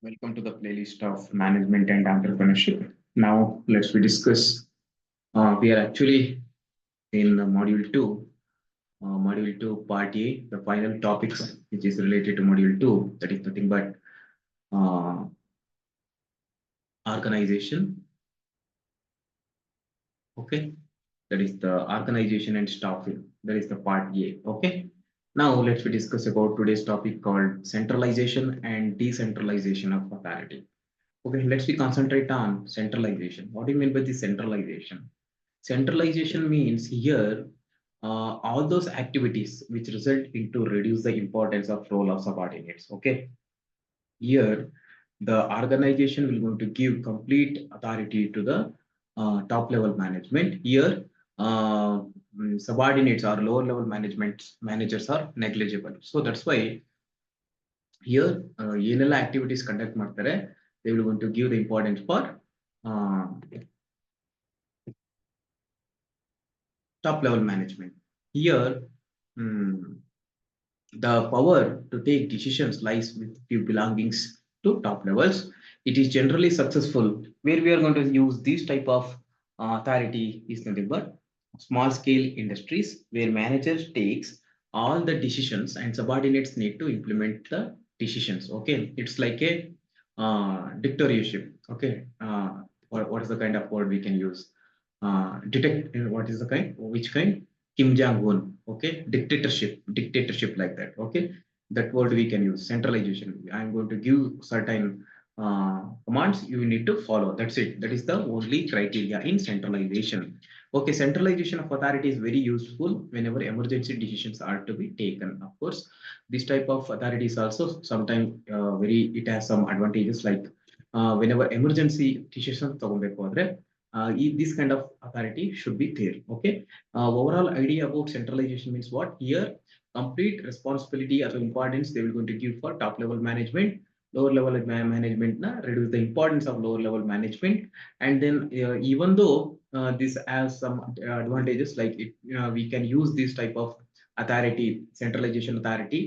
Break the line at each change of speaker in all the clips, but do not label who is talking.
Welcome to the playlist of management and entrepreneurship. Now, let's we discuss. We are actually in module two, part A, the final topics, which is related to module two. That is nothing but uh, organization. Okay, that is the organization and staffing. That is the part A. Okay. Now, let's we discuss about today's topic called centralization and decentralization of authority. Okay, let's we concentrate on centralization. What do you mean by the centralization? Centralization means here all those activities which result into reduce the importance of role of subordinates. Okay, here the organization will going to give complete authority to the top level management. Here, subordinates or lower level management managers are negligible. So that's why here ಏನೆಲ್ಲ activities conduct ಮಾಡ್ತಾರೆ they will going to give the importance for uh, top level management. Here, mm, the power to take decisions lies with few belongings to top levels. It is generally successful where we are going to use this type of authority is nothing but small scale industries where managers takes all the decisions and subordinates need to implement the decisions. Okay, it's like a dictatorship. Okay, what is the kind of word we can use? Detect what is the kind? Which kind? Kim Jong Un. Okay, dictatorship like that. Okay, that word we can use. Centralization. I'm going to give certain commands you need to follow. That's it. That is the only criteria in centralization. Okay, centralization of authority is very useful whenever emergency decisions are to be taken. Of course, this type of authority is also sometimes it has some advantages like whenever emergency decisions ತಗೊಳ್ಬೇಕು ಅಂದ್ರೆ this kind of authority should be there. Okay, overall idea about centralization means what? Here, complete responsibility or importance they will going to give for top level management. Lower level management na reduce the importance of lower level management. And then even though this has some advantages like it, we can use this type of authority, centralization authority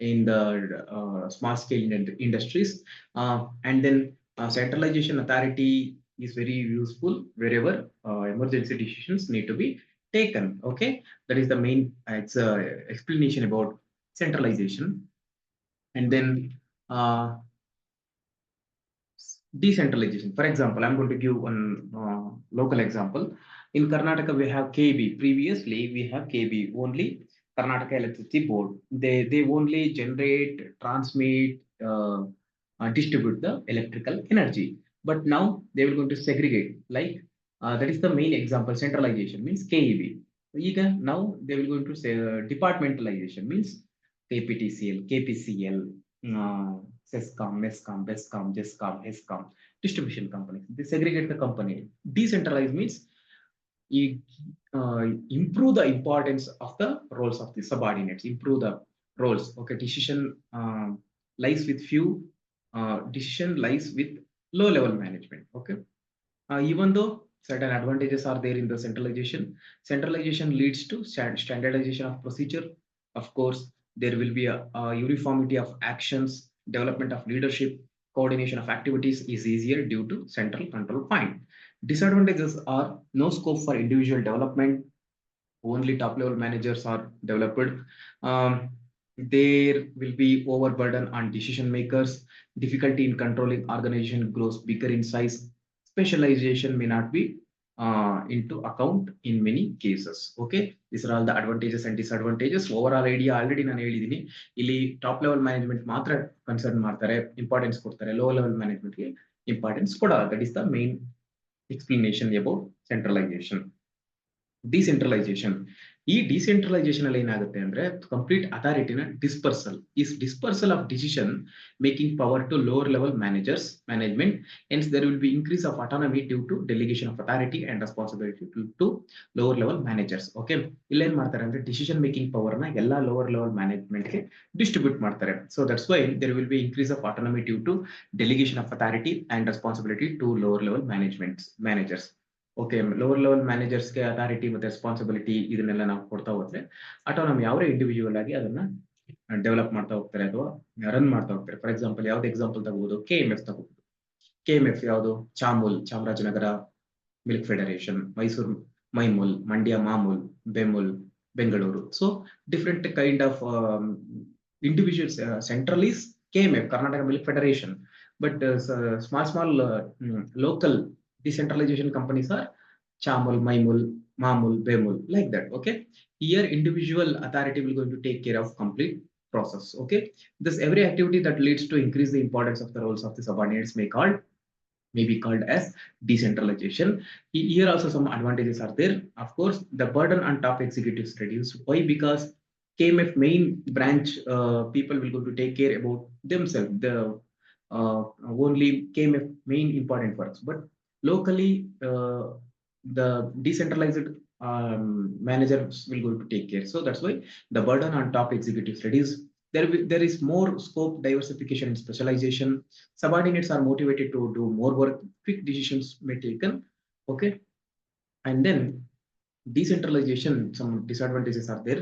in the small scale industries. And then centralization authority is very useful wherever emergency decisions need to be taken. Okay, that is the main it's explanation about centralization. And then uh, decentralization. For example, I'm going to give one local example. In Karnataka we have KB. Previously we have KB only, Karnataka Electricity Board. They only generate, transmit, distribute the electrical energy. But now they will going to segregate. Like that is the main example. Centralization means KEB. Now they will going to say departmentalization means KPTCL, KPCL, SESCOM, MESCOM, BESCOM, JESCOM, HESCOM, distribution companies. They segregate the company. Decentralize means you improve the importance of the roles of the subordinates, improve the roles. Okay, lies with few, decision lies with low level management. Okay, even though certain advantages are there in the centralization leads to standardization of procedure. Of course, there will be a uniformity of actions, development of leadership, coordination of activities is easier due to central control point. Disadvantages are no scope for individual development, only top level managers are developed. Um, there will be overburden on decision makers, difficulty in controlling organization grows bigger in size, specialization may not be into account in many cases. Okay, these are all the advantages and disadvantages. Overall idea already ನಾನು ಹೇಳಿದ್ದೀನಿ. ಇಲ್ಲಿ top level management ಮಾತ್ರ concern ಮಾಡ್ತಾರೆ, importance ಕೊಡ್ತಾರೆ, low level ಮ್ಯಾನೇಜ್ಮೆಂಟ್ಗೆ importance ಕೊಡಲ್ಲ. That is the main explanation about centralization. Decentralization. ಈ decentralisation ಅಲ್ಲಿ ಏನಾಗುತ್ತೆ ಅಂದ್ರೆ ಕಂಪ್ಲೀಟ್ ಅಥಾರಿಟಿನ dispersal of decision making power to lower level management. Hence there will be increase of autonomy due to delegation of authority and responsibility to lower level managers. Okay, ಇಲ್ಲಿ ಏನ್ ಮಾಡ್ತಾರೆ ಅಂದ್ರೆ decision making power ನ ಎಲ್ಲಾ lower level management ಗೆ distribute ಮಾಡ್ತಾರೆ. So that's Y there will be increase of autonomy due to delegation of authority and responsibility to lower level managers. Okay, lower level ಮ್ಯಾನೇಜರ್ಸ್ಗೆ authority ಮತ್ತೆ responsibility ಇದನ್ನೆಲ್ಲ ನಾವು ಕೊಡ್ತಾ ಹೋದ್ರೆ ಆಟೋನಮಿ ಅವರೇ ಇಂಡಿವಿಜುವಲ್ ಆಗಿ ಅದನ್ನ ಡೆವಲಪ್ ಮಾಡ್ತಾ ಹೋಗ್ತಾರೆ ಅಥವಾ ರನ್ ಮಾಡ್ತಾ ಹೋಗ್ತಾರೆ. ಫಾರ್ ಎಕ್ಸಾಂಪಲ್ ಯಾವ್ದು ಎಕ್ಸಾಂಪಲ್ ತಗೋಬಹುದು, KMF ತಗೋಬಹುದು. KMF ಯಾವುದು, Chamarajanagar milk federation, Mysuru Mymul, Mandya Mamul, Bemul, Bengaluru. So different kind of individuals. Central is KMF, Karnataka Milk Federation, but small local decentralization companies are Chamul, Maimul, Mamul, Bemul, like that. Okay, here individual authority will going to take care of complete process. Okay, this every activity that leads to increase the importance of the roles of the subordinates may be called as decentralization. Here also some advantages are there. Of course, the burden on top executives reduced. Why? Because KMF main branch people will go to take care about themselves. The only KMF main important works, but locally the decentralized managers will go to take care. So that's why the burden on top executives reduce. There is more scope, diversification, and specialization. Subordinates are motivated to do more work, quick decisions may be taken. Okay, and then decentralization, some disadvantages are there.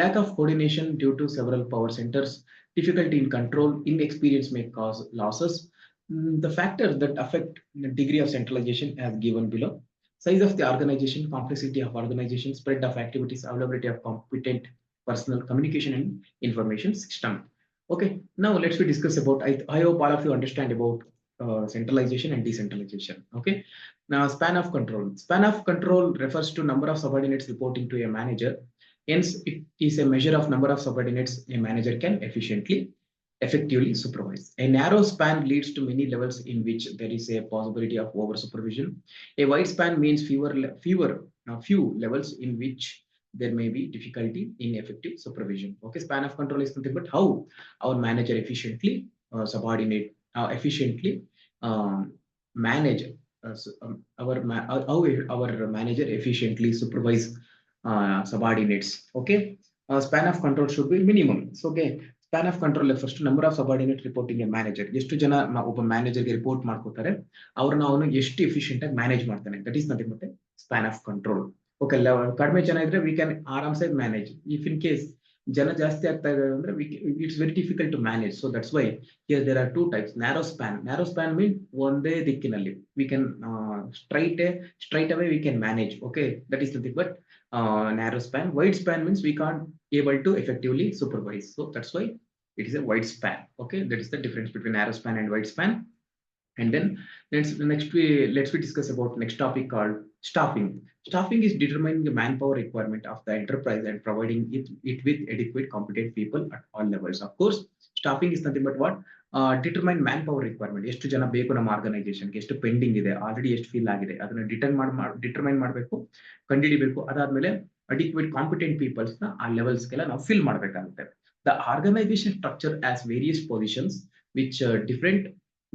Lack of coordination due to several power centers, difficulty in control, inexperience may cause losses. The factors that affect the degree of centralization as given below: size of the organization, complexity of organization, spread of activities, availability of competent personal, communication and information system. Okay, now let's we discuss about, I hope all of you understand about centralization and decentralization. Okay, now span of control. Span of control refers to number of subordinates reporting to a manager. Hence, it is a measure of number of subordinates a manager can effectively supervise. A narrow span leads to many levels in which there is a possibility of over supervision. A wide span means few levels in which there may be difficulty in effective supervision. Okay, span of control is nothing but how our manager efficiently efficiently manage how our manager efficiently supervise subordinates. Okay, span of control should be minimum. So okay, span of control refers to number of subordinates reporting a manager. ಎಷ್ಟು ಜನ ಒಬ್ಬ ಮ್ಯಾನೇಜರ್ಗೆ report ಮಾಡ್ಕೋತಾರೆ, ಅವ್ರನ್ನ ಅವನು ಎಷ್ಟು efficient ಆಗಿ manage ಮಾಡ್ತಾನೆ, that is nothing but span of control. Okay, ಕಡಿಮೆ ಜನ ಇದ್ರೆ ವಿ ಕ್ಯಾನ್ ಆರಾಮ್ಸೆ ಮ್ಯಾನೇಜ್. ಇಫ್ ಇನ್ ಕೇಸ್ ಜನ ಜಾಸ್ತಿ ಆಗ್ತಾ ಇದ್ದಾರೆ ಅಂದ್ರೆ it's very difficult to manage. So that's why here there are two types. Narrow span mean ಒಂದೇ ದಿಕ್ಕಿನಲ್ಲಿ we can straight away we can manage. Okay, that is nothing but narrow span. Wide span means we can't able to effectively supervise. So that's why it is a wide span. Okay, that is the difference between narrow span and wide span. And then let's discuss about next topic called staffing. Staffing is determining the manpower requirement of the enterprise and providing it with adequate competent people at all levels. Of course, staffing is nothing but what determine manpower requirement. ಎಷ್ಟು ಜನ ಬೇಕು ನಮ್ಮ ಆರ್ಗನೈಸೇಷನ್ಗೆ, ಎಷ್ಟು pending ಇದೆ, already ಎಷ್ಟು fill ಆಗಿದೆ, ಅದನ್ನ determine ಮಾಡಬೇಕು, ಕಂಡುಹಿಡಿಬೇಕು. ಅದಾದ್ಮೇಲೆ ಅಡಿಕ್ವೇಟ್ ಕಾಂಪಿಟೆಂಟ್ ಪೀಪಲ್ಸ್ ನ ಆ ಲೆವೆಲ್ಸ್ಗೆಲ್ಲ ನಾವು ಫಿಲ್ ಮಾಡಬೇಕಾಗುತ್ತೆ. The organisation structure as various positions which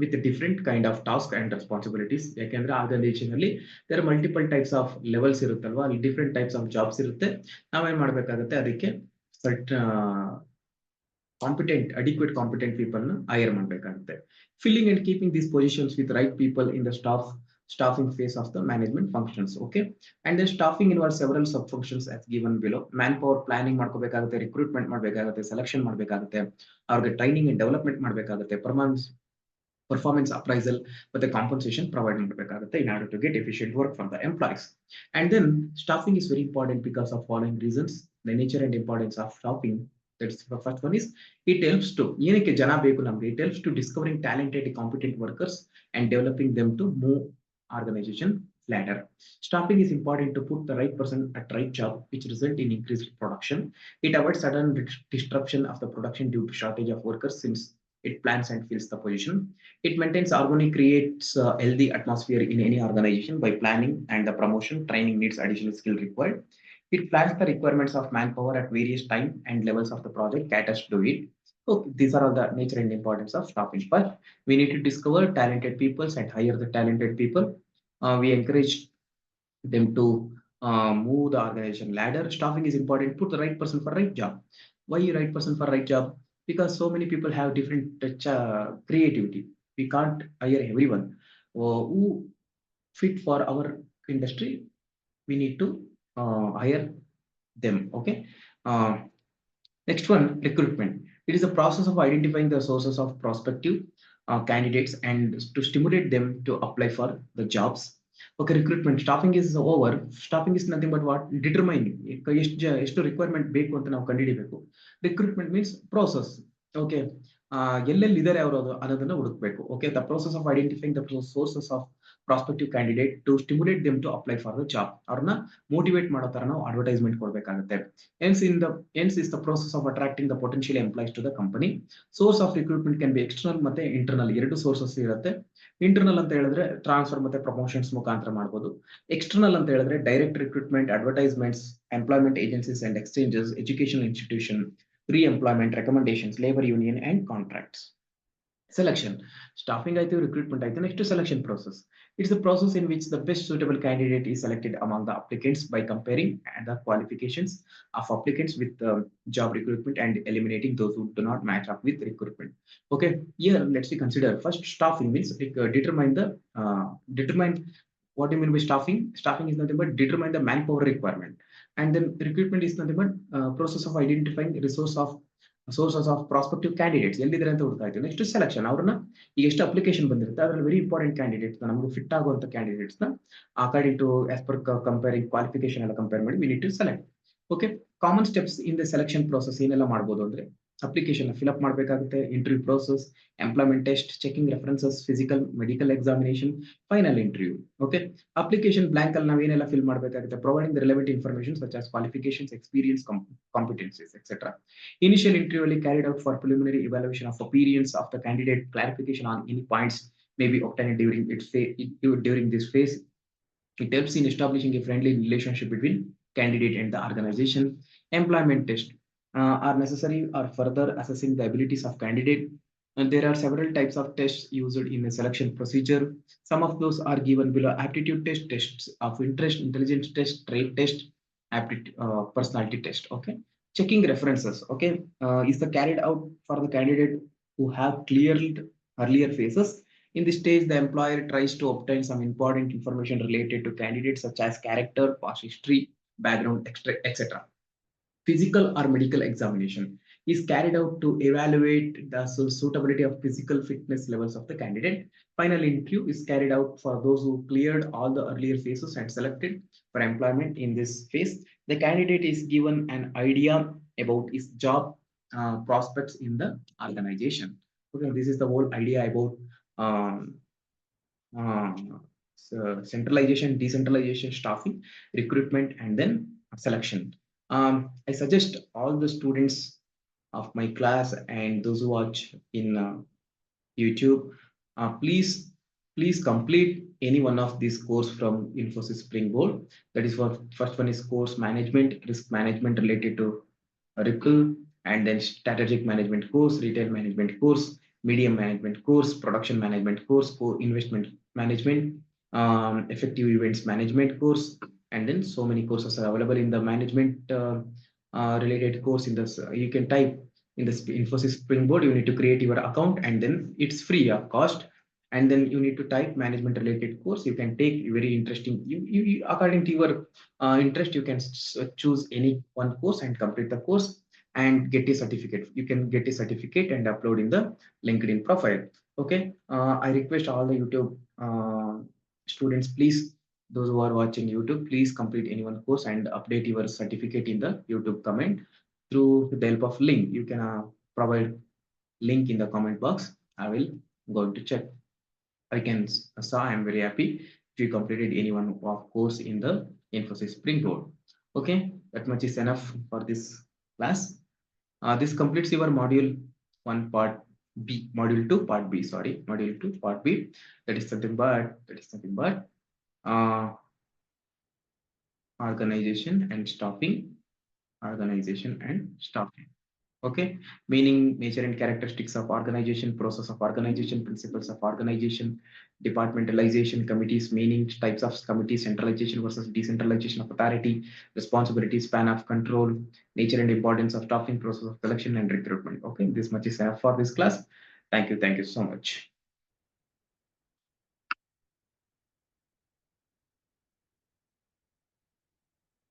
with different kind of task and responsibilities. ಯಾಕೆಂದ್ರೆ ಆರ್ಗನೈಸೇಷನ್ ಅಲ್ಲಿ there are multiple types of levels ಇರುತ್ತಲ್ವಾ, ಅಲ್ಲಿ different types of jobs ಇರುತ್ತೆ. ನಾವೇನ್ ಮಾಡ್ಬೇಕಾಗುತ್ತೆ, ಅದಕ್ಕೆ adequate competent people ನ ಹೈರ್ ಮಾಡ್ಬೇಕಾಗುತ್ತೆ. Filling and keeping these positions with right people in the staffing phase of the management functions. Okay, and then staffing involves several sub functions as given below. Manpower planning ಮಾಡ್ಕೋಬೇಕಾಗುತ್ತೆ, recruitment ಮಾಡ್ಬೇಕಾಗುತ್ತೆ, selection ಮಾಡ್ಬೇಕಾಗುತ್ತೆ, ಅವ್ರಿಗೆ training and development ಮಾಡ್ಬೇಕಾಗುತ್ತೆ, performance appraisal with a compensation provided in order to get efficient work from the employees. And then staffing is very important because of following reasons. The nature and importance of staffing, that's the first one is it helps to it helps to discovering talented competent workers and developing them to move organization ladder. Staffing is important to put the right person at right job, which result in increased production. It avoids sudden disruption of the production due to shortage of workers, since it plans and fills the position. It maintains harmony, creates a healthy atmosphere in any organization by planning and the promotion. Training needs additional skill required. It plans the requirements of manpower at various time and levels of the project, caters to it. So these are all the nature and importance of staffing. But we need to discover talented people and hire the talented people. We encourage them to move the organization ladder. Staffing is important. Put the right person for right job. Why right person for right job? Because so many people have different creativity. We can't hire everyone who fit for our industry. We need to hire them. Okay, Next one, recruitment. It is a process of identifying the sources of prospective candidates and to stimulate them to apply for the jobs. Okay, recruitment. Staffing is over. Staffing is nothing but what? Determining. ಎಷ್ಟು requirement ಬೇಕು ಅಂತ ನಾವು ಕಂಡುಹಿಡಿಬೇಕು. Recruitment means process. Okay, ಎಲ್ಲೆಲ್ಲಿ ಇದ್ದಾರೆ ಅವರು ಅನ್ನೋದನ್ನ ಹುಡುಕ್ಬೇಕು. Okay, the process of identifying the sources of prospective candidate to stimulate them to apply for the job. ಅವ್ರನ್ನ ಮೋಟಿವೇಟ್ ಮಾಡೋ ತರ ನಾವು ಅಡ್ವರ್ಟೈಸ್ಮೆಂಟ್ ಕೊಡಬೇಕಾಗುತ್ತೆ. Hence is the process of attracting the potential employees to the company. Source of recruitment can be external ಮತ್ತೆ internal, ಎರಡು sources ಇರುತ್ತೆ. Internal ಅಂತ ಹೇಳಿದ್ರೆ ಟ್ರಾನ್ಸ್ಫರ್ ಮತ್ತೆ ಪ್ರಮೋಷನ್ಸ್ ಮುಖಾಂತರ ಮಾಡಬಹುದು. ಎಕ್ಸ್ಟರ್ನಲ್ ಅಂತ ಹೇಳಿದ್ರೆ direct recruitment, advertisements, employment agencies and exchanges, educational institution, re-employment, recommendations, labor union and contracts. Selection. Staffing aitu, recruitment aitu. Next to selection process. It's the process in which the best suitable candidate is selected among the applicants by comparing the qualifications of applicants with the job recruitment and eliminating those who do not match up with recruitment. Okay, here let's consider first staffing means determine what do you mean by staffing. Staffing is nothing but determine the manpower requirement, and then recruitment is nothing but process of identifying sources of prospective candidates. ಎಲ್ಲಿದ್ದಾರೆ ಅಂತ ಹುಡುಕ್ತಾ ಇದ್ದೀವಿ. Next selection. ಅವ್ರನ್ನ ಈಗ ಎಷ್ಟು application ಬಂದಿರುತ್ತೆ ಅದರಲ್ಲಿ very important candidates ನಮಗೆ ಫಿಟ್ ಆಗುವಂತ ಕ್ಯಾಂಡಿಡೇಟ್ಸ್ ನ according to as per comparing qualification ಎಲ್ಲ ಕಂಪೇರ್ ಮಾಡಿ we need to select. Okay, common steps in the selection process ಏನೆಲ್ಲ ಮಾಡ್ಬೋದು ಅಂದ್ರೆ ಅಪ್ಲಿಕೇಶನ್ ಫಿಲ್ಅಪ್ ಮಾಡಬೇಕಾಗುತ್ತೆ, interview process, employment test, checking references, physical medical examination, final interview. Okay, application blank ಅಲ್ಲಿ ನಾವೇನೆಲ್ಲ fill ಮಾಡಬೇಕಾಗುತ್ತೆ, providing the relevant information such as qualifications, experience, competencies etcetera. Initial interview carried out for preliminary evaluation of appearance of the candidate, clarification on any points may be obtained during this phase. It helps in establishing a friendly relationship between candidate and the organization. Employment test are necessary or further assessing the abilities of candidate. And there are several types of tests used in a selection procedure. Some of those are given below: aptitude test, tests of interest, intelligence test, trait test, personality test. Okay, checking references. Okay, is the carried out for the candidate who have cleared earlier phases. In this stage, the employer tries to obtain some important information related to candidates such as character, past history, background, etc. Physical or medical examination is carried out to evaluate the suitability of physical fitness levels of the candidate. Final interview is carried out for those who cleared all the earlier phases and selected for employment in this phase. The candidate is given an idea about his job prospects in the organization. Okay, this is the whole idea about um, centralization, decentralization, staffing, recruitment, and then selection. I suggest all the students of my class and those who watch in YouTube, please complete any one of these course from Infosys Springboard. That is for first one is course management, risk management related to Ripple, and then strategic management course, retail management course, media management course, production management course, investment management, effective events management course, and then so many courses are available in the management related course. In this, you can type in the Infosys Springboard. You need to create your account, and then it's free of cost. And then you need to type management related course. You can take very interesting. You according to your interest, you can choose any one course and complete the course and get a certificate. You can get a certificate and upload in the LinkedIn profile. Okay, I request all the YouTube students, please, those who are watching YouTube, please complete any one course and update your certificate in the YouTube comment through the help of link. You can provide link in the comment box. I will go to check. I can say I am very happy if you completed any one of course in the Infosys Springboard. Okay, that much is enough for this class. This completes your module 1 part B, module 2 part B, sorry, module 2 part B. That is nothing but organization and staffing, organization and staffing. Okay, meaning, nature and characteristics of organization, process of organization, principles of organization, departmentalization, committees, meaning, types of committees, centralization versus decentralization of authority, responsibility, span of control, nature and importance of staffing, process of selection and recruitment. Okay, this much is enough for this class. Thank you so much.